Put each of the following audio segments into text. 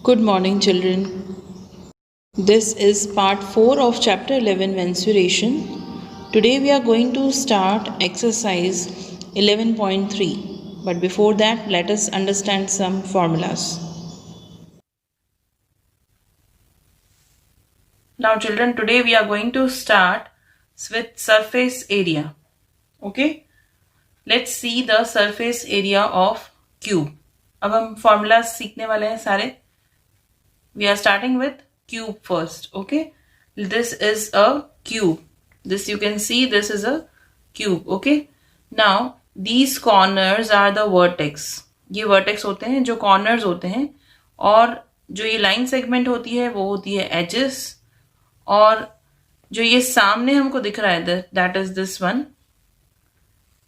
Good morning, children. This is part 4 of chapter 11 mensuration. Today we are going to start exercise 11.3. But before that, let us understand some formulas. Now, children, today we are going to start with surface area. Okay? Let's see the surface area of cube. अब हम formulas सीखने वाले हैं सारे. We are starting with cube first. Okay, this is a cube. This you can see, this is a cube. Okay, now these corners are the vertex. ये vertex होते हैं जो corners होते हैं, और जो ये line segment होती है वो होती है edges, और जो ये सामने हमको दिख रहा है that is this one,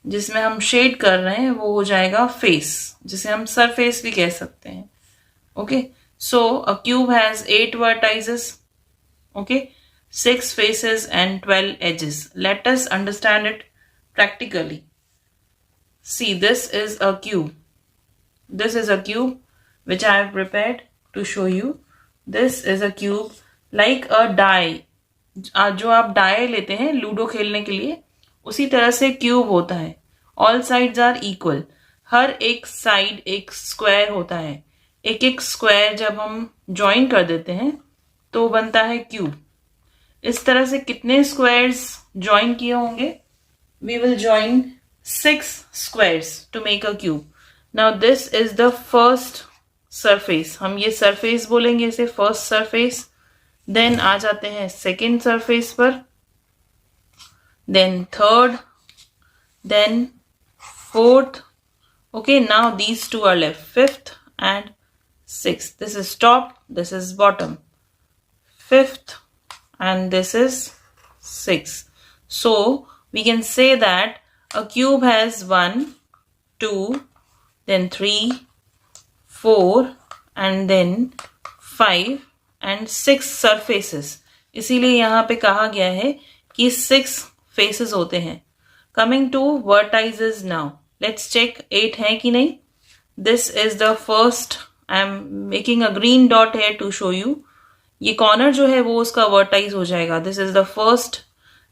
जिसमें हम शेड कर रहे हैं वो हो जाएगा फेस, जिसे हम सरफेस भी कह सकते हैं. Okay, so a cube has 8 vertices, okay, 6 faces and 12 edges. Let us understand it practically. See, this is a cube. This is a cube which I have prepared to show you. This is a cube like a die. जो आप die लेते हैं ludo खेलने के लिए, उसी तरह से क्यूब होता है. All sides are equal. हर एक साइड एक स्क्वायर होता है. एक एक स्क्वायर जब हम ज्वाइन कर देते हैं तो बनता है क्यूब. इस तरह से कितने स्क्वायर्स ज्वाइन किए होंगे? We will join 6 squares to make a cube. Now this is the first surface. हम ये सरफेस बोलेंगे इसे, फर्स्ट सरफेस. देन आ जाते हैं सेकेंड सरफेस पर, then third, then fourth. Okay, now these two are left, fifth and sixth. This is top, this is bottom. Fifth and this is sixth. So we can say that a cube has 1, 2, then 3, 4 and then 5 and 6 surfaces. इसीलिए यहाँ पे कहा गया है कि 6 faces होते हैं. Coming to vertices now. Let's check 8 है कि नहीं. This is the first. I am making a green dot here to show you. ये corner जो है वो उसका vertex हो जाएगा. This is the first,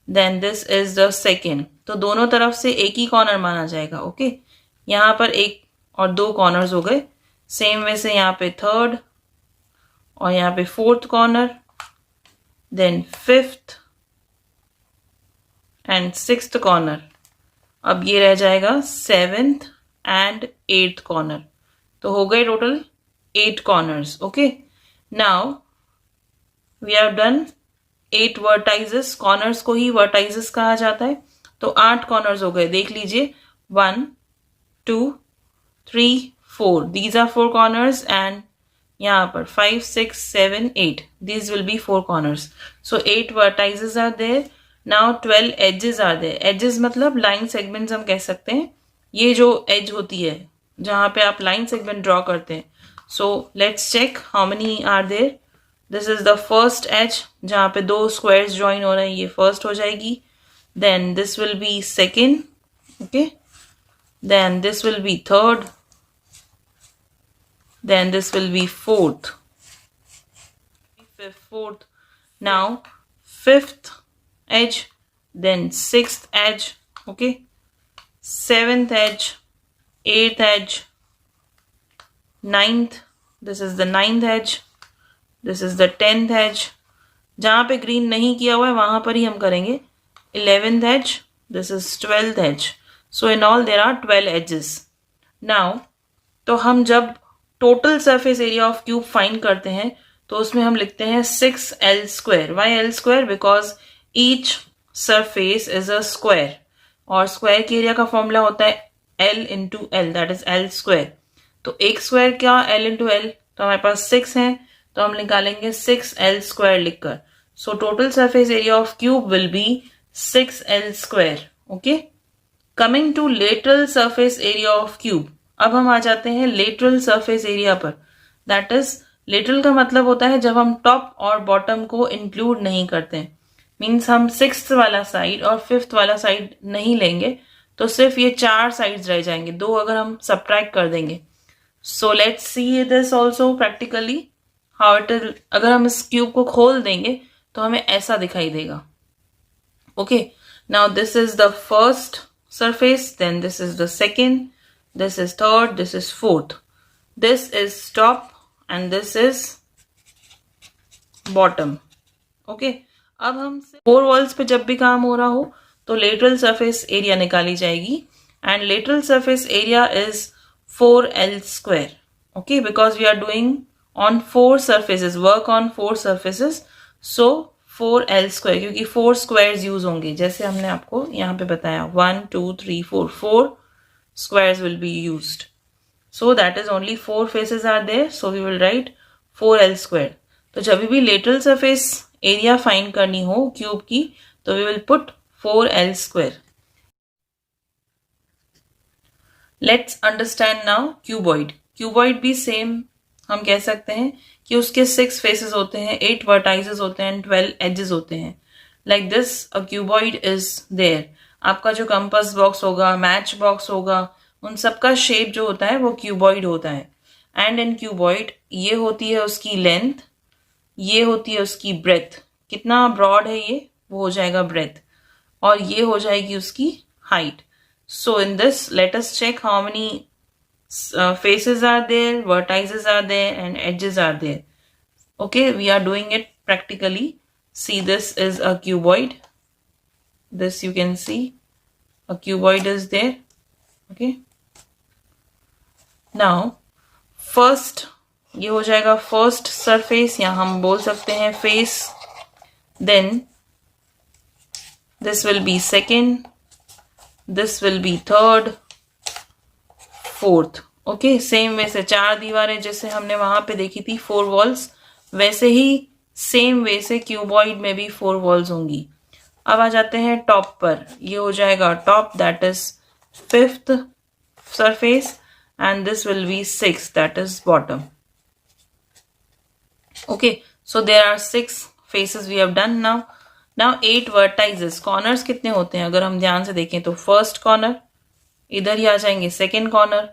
then this is the second. तो दोनों तरफ से एक ही corner माना जाएगा. ओके, यहाँ पर एक और 2 corners हो गए. सेम वे से यहाँ पे थर्ड और यहाँ पे fourth corner, then fifth and sixth corner. अब ये रह जाएगा 7th and 8th corner. तो हो गए total 8 corners. Okay, now we have done 8 vertices. corners को ही vertices कहा जाता है. तो 8 corners हो गए. देख लीजिए, 1, 2, 3, 4. These are 4 corners and यहाँ पर 5, 6, 7, 8. These will be 4 corners. So 8 vertices are there. Now 12 edges are there. Edges मतलब line segments हम कह सकते हैं. ये जो edge होती है जहाँ पे आप line segment draw करते हैं. So let's check how many are there. This is the first edge जहाँ पे 2 squares join हो रहे हैं. ये first हो जाएगी. Then this will be second. Okay. Then this will be third. Then this will be fourth. Fifth, fourth. Now fifth edge. Then sixth edge. Okay. 7th edge, 8th edge, 9th, this is the 9th edge, this is the 10th edge. जहाँ पे green नहीं किया हुआ है वहाँ पर ही हम करेंगे. 11th edge, this is 12th edge. So in all there are 12 edges. Now, तो हम जब total surface area of cube find करते हैं तो उसमें हम लिखते हैं 6L square. Why L square? Because each surface is a square. और स्क्वायर के एरिया का फॉर्मूला होता है L into L, that is L square. तो एक स्क्वायर क्या, L इंटू एल. तो हमारे पास 6 है तो हम निकालेंगे 6L स्क्वायर लिखकर. So total surface area of cube will be 6L square. Okay, coming to lateral surface area of cube. अब हम आ जाते हैं लेटरल सरफेस एरिया पर. दैट इज, लेटरल का मतलब होता है जब हम टॉप और बॉटम को इंक्लूड नहीं करते हैं. मीन्स हम 6th वाला साइड और 5th वाला साइड नहीं लेंगे तो सिर्फ ये 4 साइड्स रह जाएंगे. 2 अगर हम सब्ट्रैक्ट कर देंगे. So let's see this also practically. How it is, अगर हम इस क्यूब को खोल देंगे तो हमें ऐसा दिखाई देगा. Okay, now this is the first surface, then this is the second, this is third, this is fourth, this is top and this is bottom. Okay, अब हम फोर वॉल्स पे जब भी काम हो रहा हो तो लेटरल सरफेस एरिया निकाली जाएगी and lateral surface area is 4L square. Okay, because we are doing on 4 surfaces, work on 4 surfaces, so 4L square, क्योंकि 4 squares यूज होंगे जैसे हमने आपको यहाँ पे बताया 1 2 3 4 squares will be used. So that is only 4 faces are there. So we will write 4L square. तो जब भी lateral surface area find करनी हो क्यूब की तो we will put 4L square. Let's understand now cuboid. Cuboid भी same हम कह सकते हैं कि उसके 6 faces होते हैं, 8 vertices होते हैं, 12 edges होते हैं. Like this a cuboid is there. आपका जो कंपास बॉक्स होगा, मैच बॉक्स होगा, उन सबका शेप जो होता है वो क्यूबॉइड होता है. एंड इन क्यूबॉइड ये होती है उसकी लेंथ, ये होती है उसकी ब्रेथ. कितना ब्रॉड है ये, वो हो जाएगा ब्रेथ, और ये हो जाएगी उसकी height. So in this let us check how many faces are there, vertices are there and edges are there. Okay, we are doing it practically. See, this is a cuboid. This you can see a cuboid is there. Okay, now first ये हो जाएगा first surface, या हम बोल सकते हैं face. Then this will be second, this will be third, fourth. Okay, same way से 4 दीवारें जैसे हमने वहां पे देखी थी 4 walls, वैसे ही सेम वे से क्यूबॉइड में भी 4 walls होंगी. अब आ जाते हैं टॉप पर. ये हो जाएगा top, that is 5th surface, and this will be 6th, that is bottom. Okay, so there are 6 faces we have done. Now 8 vertices. Corners कितने होते हैं अगर हम ध्यान से देखें तो फर्स्ट कॉर्नर, इधर ही आ जाएंगे सेकेंड कॉर्नर,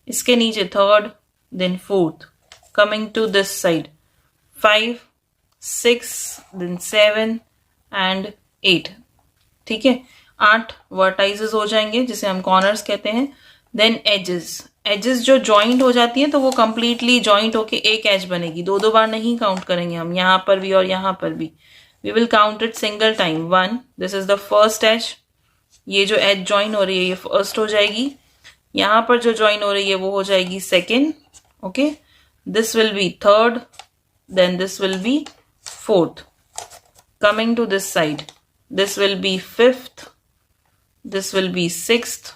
इसके नीचे third, then fourth, coming to this side 5 6, देन 7 एंड 8. ठीक है, 8 वर्टाइजेस हो जाएंगे जिसे हम कॉर्नर्स कहते हैं. देन एजेस जो ज्वाइंट हो जाती है तो वो कंप्लीटली ज्वाइंट होके एक एज बनेगी. 2 बार नहीं काउंट करेंगे हम, यहाँ पर भी और यहाँ पर भी. We will count it single time. 1, this is the first edge. ये जो एज ज्वाइन हो रही है ये फर्स्ट हो जाएगी. यहाँ पर जो ज्वाइन हो रही है वो हो जाएगी second. Okay, this will be third, then this will be fourth. Coming to this side, this will be 5th, this will be 6th,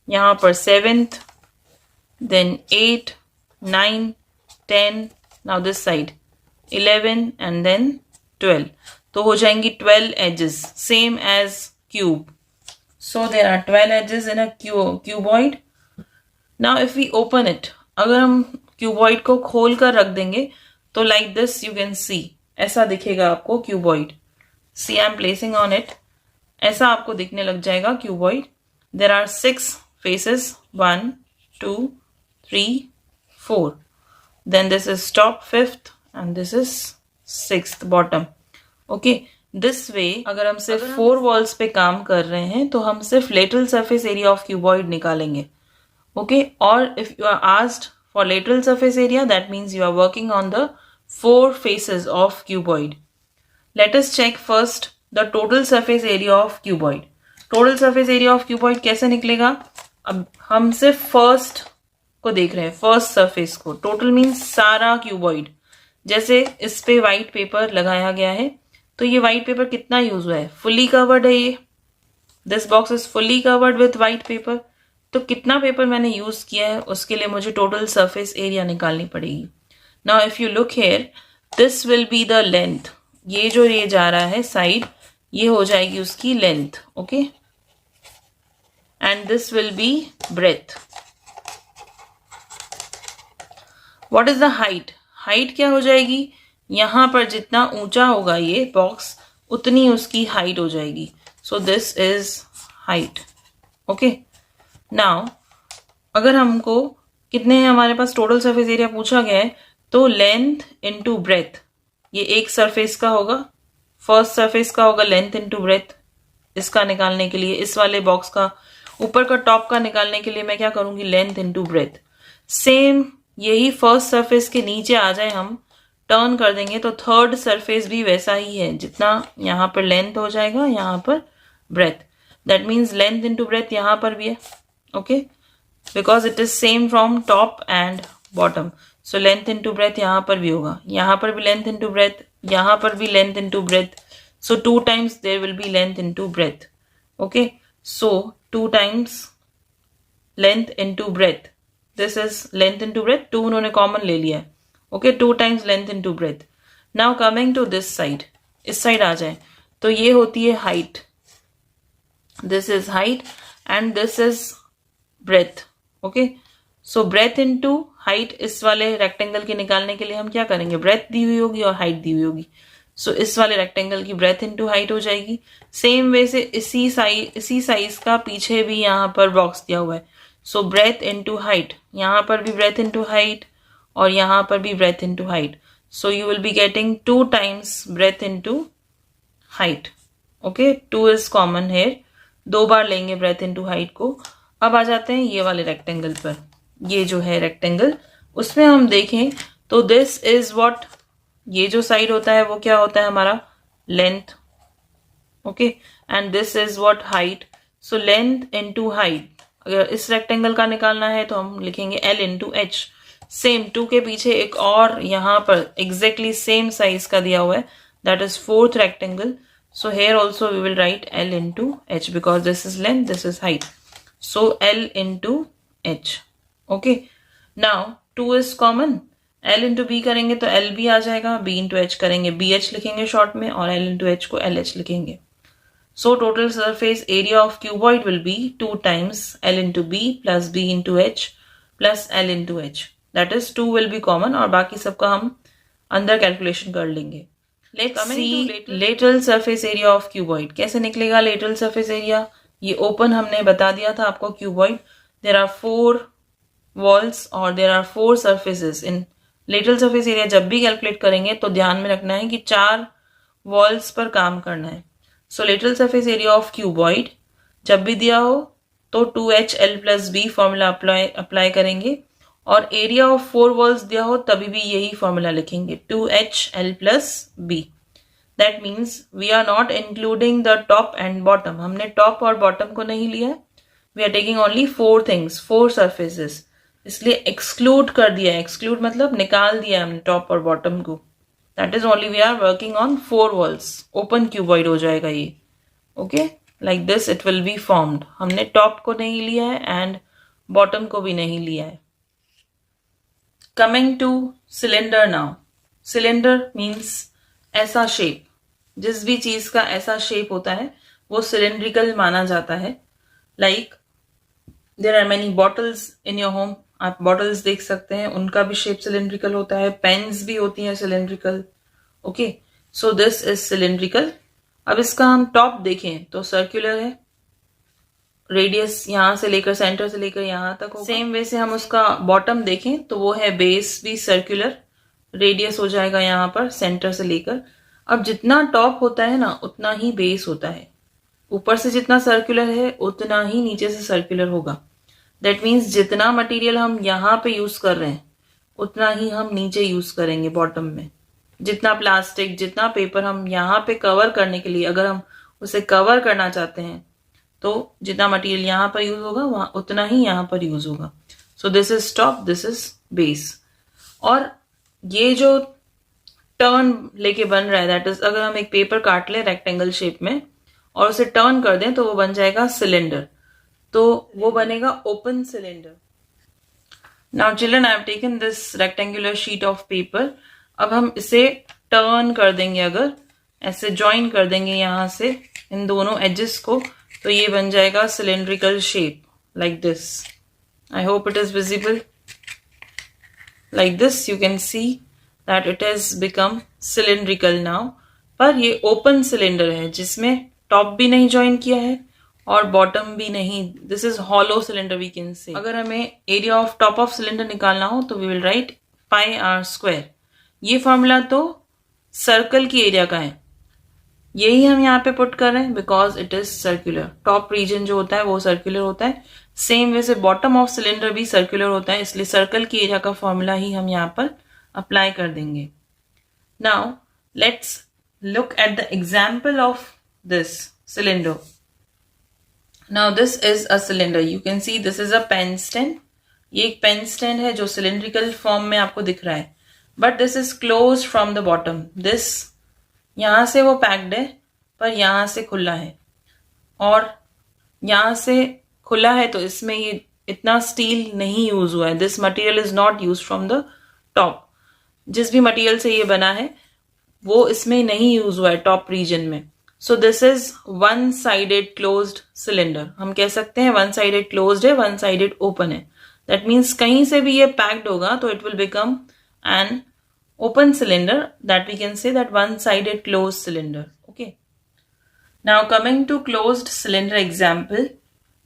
यहाँ पर 7th, then 8, 9, 10, now this side 11 and then 12. तो हो जाएंगी 12 edges, same as cube. So there are 12 edges in a cuboid. Now if we open it, अगर हम cuboid को खोल कर रख देंगे तो like this you can see, ऐसा दिखेगा आपको cuboid. See, I am placing on it. ऐसा आपको दिखने लग जाएगा cuboid. There are 6 faces, 1 2 3 4. Then this is top 5th and this is 6th bottom. Okay, this way अगर हम सिर्फ 4 walls पे काम कर रहे हैं तो हम सिर्फ lateral surface area of cuboid निकालेंगे. Okay, और if you are asked for lateral surface area, that means you are working on the 4 faces of cuboid. Let us check first the total surface area of cuboid. Total surface area of cuboid कैसे निकलेगा? अब हम सिर्फ first को देख रहे हैं, first surface को. टोटल मीन्स सारा क्यूबॉइड. जैसे इस पे व्हाइट पेपर लगाया गया है तो ये व्हाइट पेपर कितना यूज हुआ है? फुल्ली कवर्ड है ये. This box is fully covered with white paper. तो कितना पेपर मैंने यूज किया है उसके लिए मुझे टोटल सरफेस एरिया निकालनी पड़ेगी. Now if you look here, this will be the length. ये जो ये जा रहा है साइड, ये हो जाएगी उसकी length. Okay, and this will be breadth. What is the height? Height क्या हो जाएगी? यहां पर जितना ऊंचा होगा ये बॉक्स उतनी उसकी हाइट हो जाएगी. सो this is height. Okay, now अगर हमको कितने हैं हमारे पास टोटल सरफेस एरिया पूछा गया है तो लेंथ इनटू ब्रेथ, ये एक सरफेस का होगा, फर्स्ट सरफेस का होगा लेंथ इनटू ब्रेथ। इसका निकालने के लिए, इस वाले बॉक्स का ऊपर का टॉप का निकालने के लिए मैं क्या करूंगी, लेंथ इनटू ब्रेथ। सेम यही फर्स्ट सरफेस के नीचे आ जाए, हम टर्न कर देंगे तो थर्ड सरफेस भी वैसा ही है, जितना यहाँ पर लेंथ हो जाएगा यहाँ पर breadth, that means length into breadth यहाँ पर भी है। Okay, because it is same from top and bottom, so length into breadth यहाँ पर भी होगा, यहाँ पर भी लेंथ इनटू ब्रेथ, यहाँ पर भी length into breath, so 2 times there will be length into breadth. Okay, so 2 times length into breadth, this is length into breadth, 2 उन्होंने common ले लिया है। Okay, 2 times length into breadth. Now coming to this side, इस side आ जाए तो ये होती है height, this is height and this is breadth. Okay, so breadth into height, इस वाले rectangle के निकालने के लिए हम क्या करेंगे, breadth दी हुई होगी और height दी हुई होगी, सो इस वाले रेक्टेंगल की ब्रेथ इनटू हाइट हो जाएगी। सेम वे से इसी साइज का पीछे भी यहाँ पर बॉक्स दिया हुआ है, सो ब्रेथ इनटू हाइट, यहाँ पर भी ब्रेथ इनटू हाइट और यहाँ पर भी breadth into height, so you will be getting 2 times breadth into height. Okay, 2 is common here, 2 बार लेंगे ब्रेथ इनटू हाइट को। अब आ जाते हैं ये वाले रेक्टेंगल पर, ये जो है रेक्टेंगल, उसमें हम देखें तो दिस इज व्हाट, ये जो साइड होता है वो क्या होता है हमारा, length. Okay, and this is what, height. So length into height, अगर इस रेक्टेंगल का निकालना है तो हम लिखेंगे L इंटू एच। सेम 2 के पीछे एक और यहाँ पर एग्जैक्टली सेम साइज का दिया हुआ है, that is 4th rectangle, so here also we will write L into H, because this is length, this is height, so L into H. Okay, now 2 is common, L into B करेंगे तो L भी आ जाएगा, B into H करेंगे BH लिखेंगे short में, और L into H को LH लिखेंगे। So total surface area of cuboid will be 2 times L into B plus B into H plus L into H, that is 2 will be common, और बाकी सबका हम अंदर कैलकुलेशन कर लेंगे। Let's see lateral surface area of cuboid. कैसे निकलेगा lateral surface area, ये ओपन हमने बता दिया था आपको क्यूबॉइड, देयर आर 4 walls और there are 4 surfaces in lateral surface area. जब भी कैलकुलेट करेंगे तो ध्यान में रखना है कि 4 वॉल्स पर काम करना है। So lateral surface area of cuboid जब भी दिया हो तो 2HL plus B formula apply करेंगे, और एरिया ऑफ 4 वॉल्स दिया हो तभी भी यही फॉर्मूला लिखेंगे, 2HL plus B. That means we are not including the top and bottom, हमने टॉप और बॉटम को नहीं लिया है, we are taking only 4 things, 4 surfaces, इसलिए एक्सक्लूड कर दिया है, एक्सक्लूड मतलब निकाल दिया हमने टॉप और बॉटम को, that is only we are working on 4 walls, open cuboid हो जाएगा ये। Okay, like this it will be formed, हमने टॉप को नहीं लिया है एंड बॉटम को भी नहीं लिया है। Coming two cylinder now, cylinder means ऐसा शेप, जिस भी चीज का ऐसा शेप होता है वो सिलेंड्रिकल माना जाता है। Like there are many bottles in your home, आप बॉटल्स देख सकते हैं, उनका भी शेप सिलेंड्रिकल होता है, पेन्स भी होती हैं cylindrical. Okay, so this is cylindrical. अब इसका हम टॉप देखें तो सर्कुलर है, रेडियस यहां से लेकर सेंटर से लेकर यहां तक होगा। सेम वे से हम उसका बॉटम देखें तो वो है बेस भी सर्कुलर, रेडियस हो जाएगा यहाँ पर सेंटर से लेकर। अब जितना टॉप होता है ना उतना ही बेस होता है, ऊपर से जितना सर्कुलर है उतना ही नीचे से सर्कुलर होगा। दैट मीन्स जितना मटेरियल हम यहाँ पे यूज कर रहे हैं उतना ही हम नीचे यूज करेंगे बॉटम में। जितना प्लास्टिक, जितना पेपर हम यहाँ पे कवर करने के लिए, अगर हम उसे कवर करना चाहते हैं तो जितना मटेरियल यहाँ पर यूज होगा वहां उतना ही यहाँ पर यूज होगा। सो this is top, this is base. और ये जो टर्न लेके बन रहा है, दैट इज अगर हम एक पेपर काट ले रेक्टेंगल शेप में और उसे टर्न कर दें तो वो बन जाएगा सिलेंडर, तो वो बनेगा open cylinder. Now children, I have taken this rectangular sheet of paper, अब हम इसे टर्न कर देंगे, अगर ऐसे ज्वाइन कर देंगे यहां से इन दोनों एजेस को, तो ये बन जाएगा cylindrical shape like this. I hope it is visible. Like this you can see that it has become cylindrical now. पर ये ओपन सिलेंडर है जिसमें टॉप भी नहीं ज्वाइन किया है और बॉटम भी नहीं, this is hollow cylinder we can say. अगर हमें area of top of cylinder निकालना हो तो we will write pi are square. ये फॉर्मूला तो सर्कल की एरिया का है, यही हम यहाँ पे पुट कर रहे हैं because it is circular. Top region जो होता है वो सर्कुलर होता है, सेम वे से बॉटम ऑफ सिलेंडर भी सर्कुलर होता है, इसलिए सर्कल की एरिया का फॉर्मूला ही हम यहाँ पर अप्लाई कर देंगे। Now let's look at the example of this cylinder. Now this is a cylinder. You can see this is a pen stand. ये एक पेन स्टैंड है जो सिलेंड्रिकल फॉर्म में आपको दिख रहा है, but this is close from the bottom. This यहां से वो पैक्ड है पर यहां से खुला है, और यहां से खुला है तो इसमें ये इतना स्टील नहीं यूज हुआ है। This material is not use from the top. जिस भी मटेरियल से ये बना है वो इसमें नहीं यूज हुआ है टॉप रीजन में। So this is one sided closed cylinder. हम कह सकते हैं वन साइडेड क्लोज्ड है, वन साइडेड ओपन है। दैट मीन्स कहीं से भी ये पैक्ड होगा तो it will become an open cylinder, that we can say that one sided closed cylinder. Okay, now coming to closed cylinder example,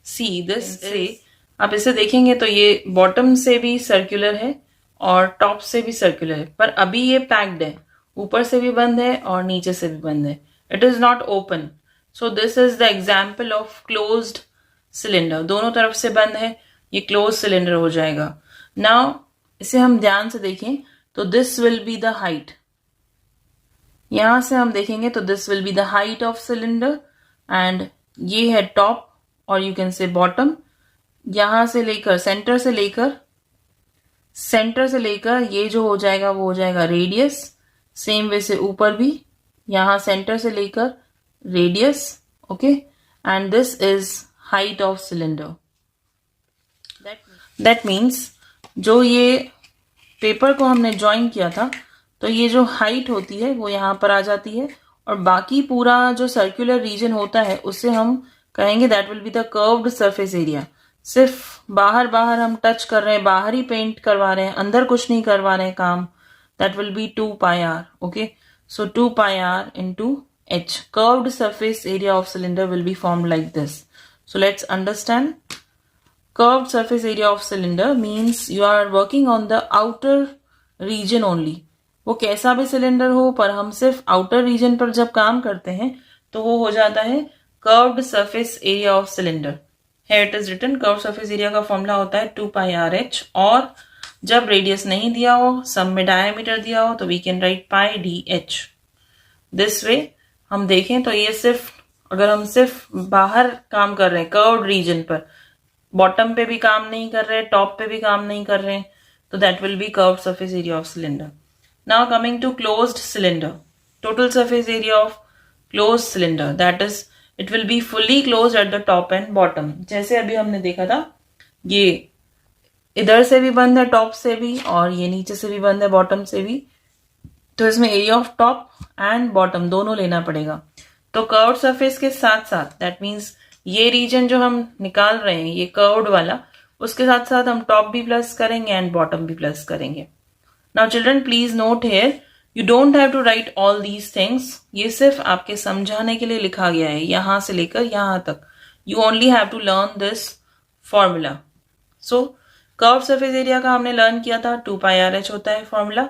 see this से आप इसे देखेंगे तो ये बॉटम से भी सर्कुलर है और टॉप से भी सर्कुलर है, पर अभी ये पैक्ड है, ऊपर से भी बंद है और नीचे से भी बंद है। It is not open. So this is the example of closed cylinder. दोनों तरफ से बंद है, ये क्लोज सिलेंडर हो जाएगा। नाउ इसे हम ध्यान से देखें तो this will be the height. यहां से हम देखेंगे तो this will be the height of cylinder, and ये है टॉप और यू कैन से बॉटम। यहां से लेकर सेंटर से लेकर ये जो हो जाएगा वो हो जाएगा रेडियस। सेम वे से ऊपर भी यहां सेंटर से लेकर radius. Okay, and this is height of cylinder. That means जो ये पेपर को हमने ज्वाइन किया था तो ये जो हाइट होती है वो यहां पर आ जाती है, और बाकी पूरा जो सर्कुलर रीजन होता है उससे हम कहेंगे that will be the curved surface area. सिर्फ बाहर हम टच कर रहे हैं, बाहर ही पेंट करवा रहे हैं, अंदर कुछ नहीं करवा रहे हैं काम। That will be 2 pi r. Okay, so 2 pi r into h. Curved surface area of cylinder will be formed like this. So let's understand. Curved surface area of cylinder means you are working on the outer region only. वो कैसा भी cylinder हो पर हम सिर्फ outer reason पर जब काम करते हैं तो वो हो जाता है curved surface area of cylinder. Here it is written, curved surface area का फॉर्मूला होता है 2 pi r h, और जब रेडियस नहीं दिया हो, सम में डायमीटर दिया हो, तो we can write pi D H. This way हम देखें तो ये सिर्फ अगर हम सिर्फ बाहर काम कर रहे हैं कर्व्ड रीजन पर, बॉटम पे भी काम नहीं कर रहे, टॉप पे भी काम नहीं कर रहे हैं, तो that will be curved surface area of cylinder. Now coming to closed cylinder, total surface area of closed cylinder, that is it will be fully closed at the top and bottom. जैसे अभी हमने देखा था, ये इधर से भी बंद है टॉप से भी, और ये नीचे से भी बंद है बॉटम से भी, तो इसमें area of top and bottom दोनों लेना पड़ेगा। तो कर्व्ड सरफेस के साथ साथ दैट मीन्स ये रीजन जो हम निकाल रहे हैं ये कर्व्ड वाला, उसके साथ साथ हम टॉप भी प्लस करेंगे एंड बॉटम भी प्लस करेंगे। Now children please note here, you don't have to write all these things. ये सिर्फ आपके समझाने के लिए लिखा गया है, यहां से लेकर यहां तक। You only have to learn this formula. So curved surface area का हमने लर्न किया था, 2 pi r h होता है फॉर्मूला।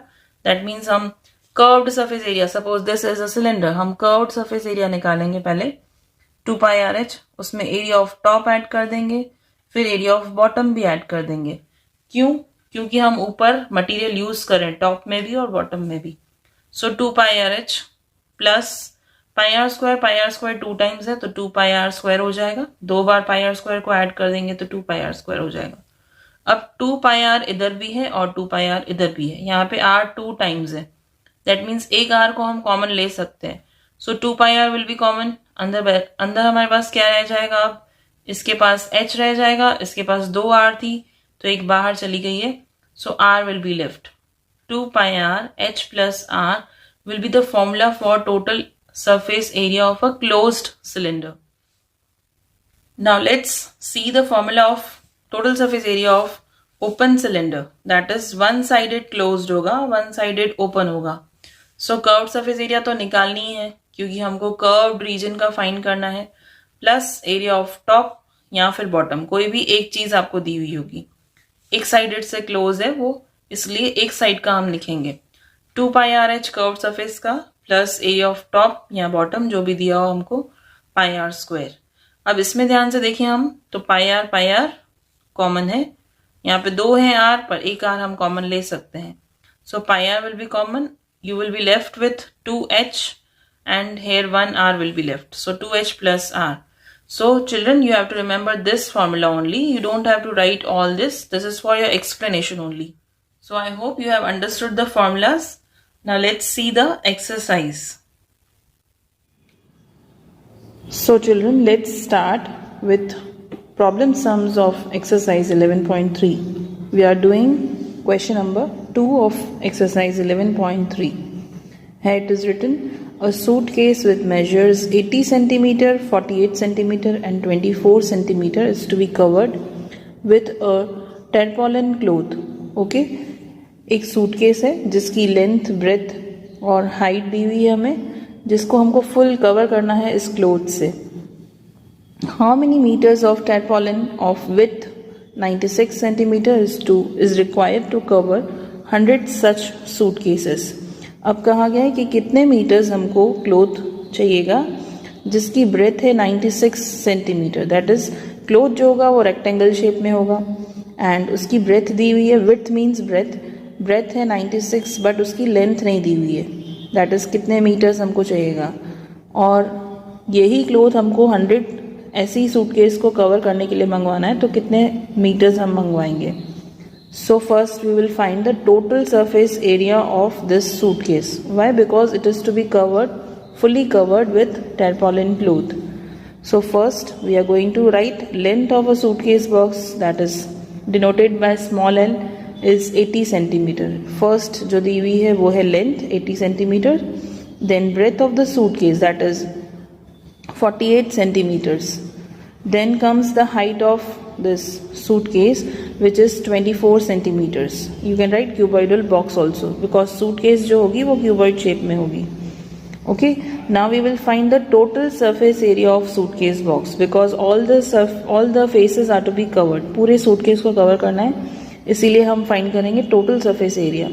दैट मीन्स हम curved surface area, suppose this is a cylinder, हम कर्व्ड सरफेस एरिया निकालेंगे पहले 2 pi r h, उसमें एरिया ऑफ टॉप ऐड कर देंगे, फिर एरिया ऑफ बॉटम भी ऐड कर देंगे। क्यों? क्योंकि हम ऊपर मटेरियल यूज करें टॉप में भी और बॉटम में भी। So 2 pi r h plus pi are square 2 times है तो 2 pi r स्क्वायर हो जाएगा। 2 बार पाई आर स्क्वायर को ऐड कर देंगे तो 2 pi r स्क्वायर हो जाएगा। अब 2 pi r इधर भी है और 2 pi r इधर भी है, यहाँ पे r 2 टाइम्स है, दैट मीन्स एक r को हम कॉमन ले सकते हैं। सो 2 pi r will be common. अंदर हमारे पास क्या रह जाएगा, अब इसके पास h रह जाएगा, इसके पास 2 r थी तो एक बाहर चली गई है, सो r will be left. 2 pi r h plus r will be the formula for total surface area of a closed cylinder. Now let's see the formula of total surface area of open cylinder, that is one sided closed होगा, one sided open होगा। So curved surface area तो निकालनी ही है क्योंकि हमको curved region का find करना है, प्लस एरिया ऑफ टॉप या फिर बॉटम, कोई भी एक चीज आपको दी हुई होगी। एक साइडेड से क्लोज है वो इसलिए एक साइड का हम लिखेंगे 2 पाई आर एच कर्व सरफेस का प्लस एरिया ऑफ टॉप या बॉटम जो भी दिया हो हमको पाई आर स्क्वायर। अब इसमें ध्यान से देखें हम तो पाई आर कॉमन है, यहाँ पे 2 है आर पर एक आर हम कॉमन ले सकते हैं। So pi r will be common, you will be left with 2h and here 1r will be left. So 2h plus r. So children, you have to remember this formula only. You don't have to write all this. This is for your explanation only. So I hope you have understood the formulas. Now let's see the exercise. So children, let's start with problem sums of exercise 11.3. We are doing question number 2 of exercise 11.3. Here it is written, a suitcase with measures 80 centimeter, 48 centimeter and 24 centimeter is to be covered with a tarpaulin cloth. Okay, एक suitcase है जिसकी length breadth और height दी हुई है हमें, जिसको हमको full cover करना है इस क्लोथ से। How many meters of tarpaulin of width 96 centimeter is required to cover 100 such suitcases. अब कहा गया है कि कितने मीटर्स हमको क्लोथ चाहिएगा जिसकी ब्रेथ है 96 सेंटीमीटर। दैट इज क्लोथ जो होगा वो रेक्टेंगल शेप में होगा एंड उसकी ब्रेथ दी हुई है, विड्थ मीन्स ब्रेथ है 96 बट उसकी लेंथ नहीं दी हुई है। दैट इज कितने मीटर्स हमको चाहिएगा और यही क्लोथ हमको 100 ऐसी सूटकेस को कवर करने के लिए मंगवाना है, तो कितने मीटर्स हम मंगवाएंगे। So first we will find the total surface area of this suitcase. Why? Because it is to be covered, fully covered with tarpaulin cloth. So first we are going to write length of a suitcase box, that is denoted by small l, is 80 centimeter. First जो दी हुई है वो है length 80 centimeter. Then breadth of the suitcase, that is 48 centimeters. Then comes the height of this suitcase, which is 24 centimeters. You can write cuboidal box also because suitcase जो होगी वो cuboid shape में होगी. Okay, now we will find the total surface area of suitcase box because all the faces are to be covered. पूरे suitcase को cover करना है, इसीलिए हम find करेंगे total surface area.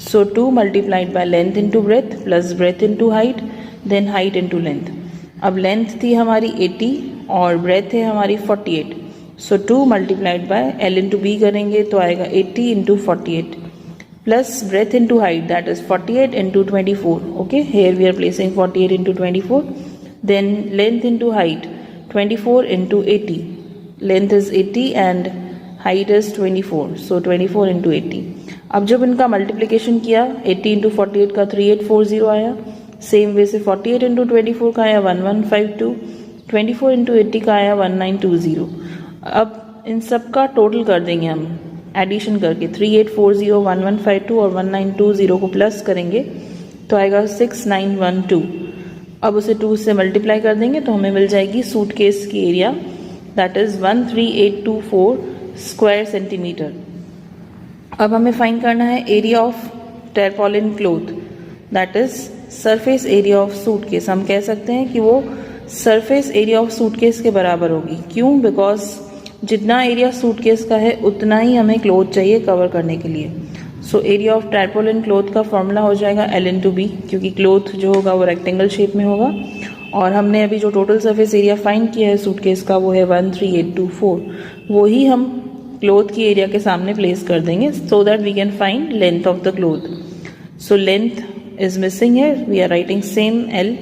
So 2 multiplied by length into breadth plus breadth into height, then height into length. अब length थी हमारी 80 और ब्रेथ है हमारी 48. So 2 multiplied by L into B करेंगे तो आएगा 80 into 48 plus breadth into height, that is 48 into 24. Okay, here we are placing 48 into 24. Then length into height 24 into 80. Length is 80 and height is 24. So 24 into 80. अब जब इनका multiplication किया 80 into 48 का 3840 आया. Same way से 48 इंटू 24 का आया 1152, 24 into 80 का आया 1920. अब इन सब का टोटल कर देंगे हम एडिशन करके 3840, 1152 और 1920 को प्लस करेंगे तो आएगा 6912. अब उसे 2 से मल्टीप्लाई कर देंगे तो हमें मिल जाएगी सूटकेस की area, that is 13824 square centimetre. अब हमें फाइंड करना है area of tarpaulin cloth, that is surface area of suitcase. हम कह सकते हैं कि वो सरफेस एरिया ऑफ सूटकेस के बराबर होगी. क्यों? बिकॉज जितना एरिया सूटकेस का है उतना ही हमें क्लोथ चाहिए कवर करने के लिए. So area of tarpaulin cloth का फॉर्मूला हो जाएगा एल इंटू बी, क्योंकि क्लोथ जो होगा वो रेक्टेंगल शेप में होगा और हमने अभी जो टोटल सरफेस एरिया फाइंड किया है सूटकेस का वो है 13824. वो ही हम क्लोथ की एरिया के सामने प्लेस कर देंगे so that we can find length of the cloth. So length is missing है, we are writing same l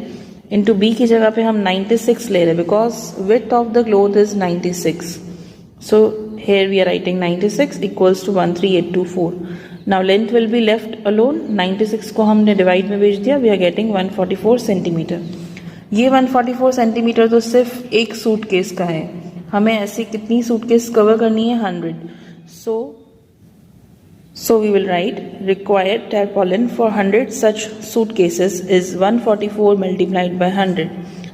into b की जगह पे हम 96 ले रहे हैं because width of the cloth is 96. So here we are writing 96 equals to 13824. Now length will be left alone. 96 को हमने डिवाइड में भेज दिया, we are getting 144 सेंटीमीटर. ये 144 सेंटीमीटर तो सिर्फ एक सूटकेस का है. हमें ऐसी कितनी सूटकेस कवर करनी है? 100. So we will write required tarpaulin for 100 such suitcases is 144 multiplied by 100.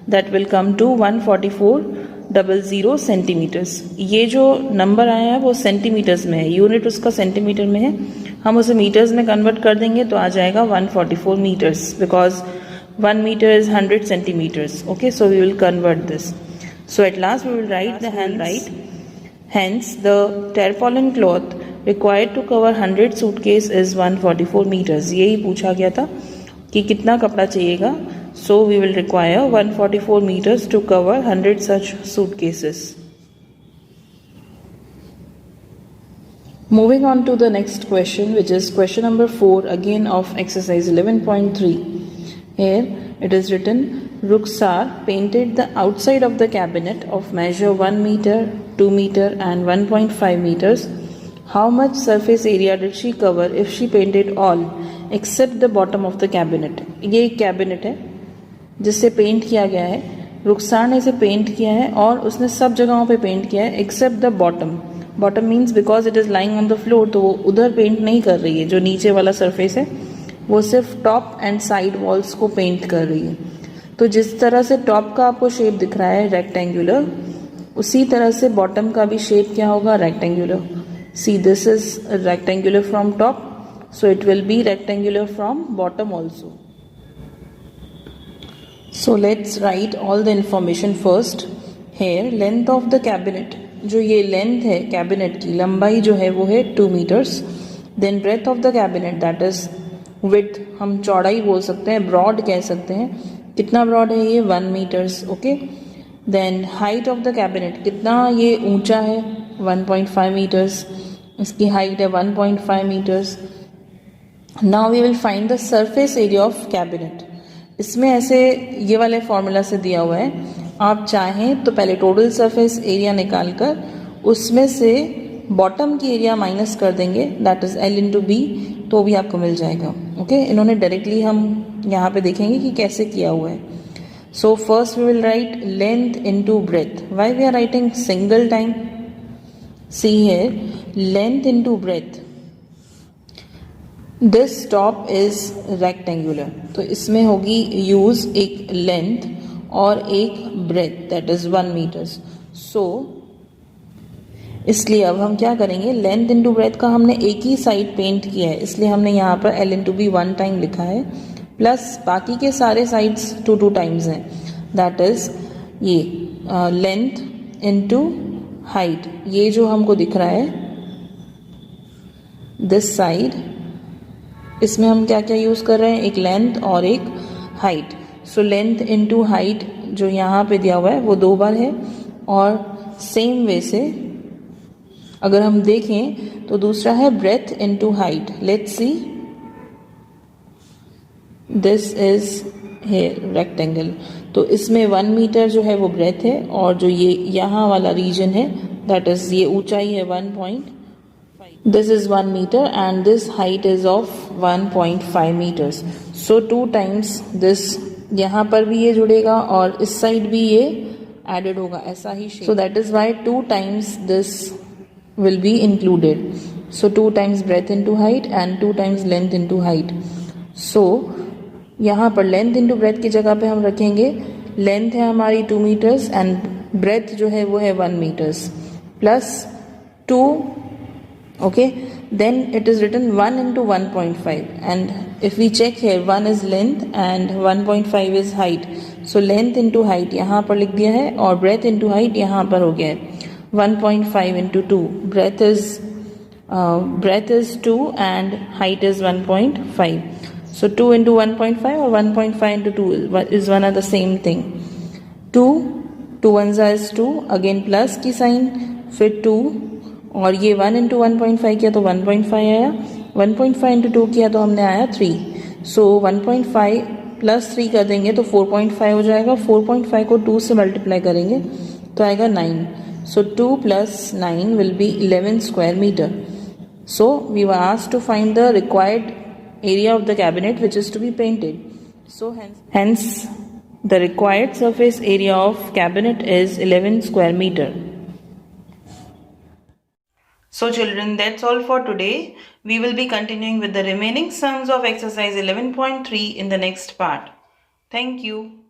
That will come to 14400 centimetres. ये जो नंबर आया है वो सेंटीमीटर्स में है, यूनिट उसका सेंटीमीटर में है. हम उसे मीटर्स में कन्वर्ट कर देंगे तो आ जाएगा 144 metres because 1 metre is 100 centimetres. Okay, so we will convert this. So at last we will write the hence the tarpaulin cloth required to cover 100 suitcase is 144 metres. यही पूछा गया था कि कितना कपड़ा चाहिएगा। So we will require 144 meters to cover 100 such suitcases. Moving on to the next question, which is question number 4 again of exercise 11.3. Here it is written, Rukhsar painted the outside of the cabinet of measure 1 meter, 2 meter and 1.5 meters. How much surface area did she cover if she painted all except the bottom of the cabinet? ये एक cabinet है जिससे paint किया गया है। रुखसार ने इसे paint किया है और उसने सब जगहों पे पेंट किया है except the bottom. Bottom means because it is lying on the floor, तो वो उधर पेंट नहीं कर रही है। जो नीचे वाला सरफेस है वो सिर्फ टॉप एंड साइड वॉल्स को पेंट कर रही है। तो जिस तरह से टॉप का आपको शेप दिख रहा है रेक्टेंगुलर, उसी तरह से बॉटम का भी शेप क्या होगा, rectangular. C this is rectangular from top, so it will B rectangular from bottom also. So let's write all the information first. Here length of the cabinet, जो ये लेंथ है कैबिनेट की, लंबाई जो है वो है 2 meters. Then breadth of the cabinet, that is width, हम चौड़ाई बोल सकते हैं, ब्रॉड कह सकते हैं। कितना ब्रॉड है ये, 1 meters. Okay. Then height of the cabinet, कितना ये ऊंचा है, 1.5 meters. इसकी हाइट है 1.5 meters. Now we will find the surface area of cabinet. इसमें ऐसे ये वाले फॉर्मूला से दिया हुआ है, आप चाहें तो पहले टोटल सरफेस एरिया निकाल कर उसमें से बॉटम की एरिया माइनस कर देंगे, that is L into B, तो भी आपको मिल जाएगा। ओके इन्होंने डायरेक्टली हम यहाँ पे देखेंगे कि कैसे किया हुआ है। So first we will write length into breadth. Why we are writing single time, see here length into breadth. This top is rectangular, तो इसमें होगी यूज एक लेंथ और एक ब्रेथ, दैट इज 1 meters. सो इसलिए अब हम क्या करेंगे, लेंथ इंटू ब्रेथ का हमने एक ही साइड पेंट किया है, इसलिए हमने यहाँ पर L इंटू बी 1 टाइम लिखा है, प्लस बाकी के सारे साइड्स 2 टाइम्स हैं, दैट इज ये लेंथ इंटू हाइट। ये जो हमको दिख रहा है दिस साइड, इसमें हम क्या क्या यूज़ कर रहे हैं, एक लेंथ और एक height. So length into height जो यहाँ पे दिया हुआ है वो 2 बार है, और सेम वे से अगर हम देखें तो दूसरा है breath into height. Let's see, this is here rectangle, तो इसमें 1 meter जो है वो ब्रेथ है, और जो ये यहाँ वाला रीजन है दैट इज ये ऊंचाई है 1.5, this is 1 meter and this height is of 1.5 meters. So 2 times this, यहाँ पर भी ये जुड़ेगा और इस साइड भी ये एडेड होगा, ऐसा ही shape. So that is why 2 times this will be included. So 2 times breadth into height and 2 times length into height. So यहाँ पर लेंथ इंटू ब्रेथ की जगह पे हम रखेंगे, लेंथ है हमारी 2 meters एंड ब्रेथ जो है वो है 1 meters plus 2. Okay, then it is written 1 into 1.5, and if we check here 1 is length and 1.5 is height. So length into height यहाँ पर लिख दिया है और breadth into height यहाँ पर हो गया है 1.5 into 2. breadth is 2 and height is 1.5. So 2 into 1.5 or 1.5 into 2 is one of the same thing. 2 1s is 2, again plus की साइन, फिर 2, और ये 1 into 1.5 किया तो 1.5 आया, 1.5 into 2 किया तो हमने आया 3. सो 1.5 प्लस 3 कर देंगे तो 4.5 हो जाएगा, 4.5 को 2 से मल्टीप्लाई करेंगे तो आएगा 9. सो 2 plus 9 will be 11 square meter. So we were asked to find the required area of the cabinet which is to be painted. So hence the required surface area of cabinet is 11 square meter. So children, that's all for today. We will be continuing with the remaining sums of exercise 11.3 in the next part. Thank you.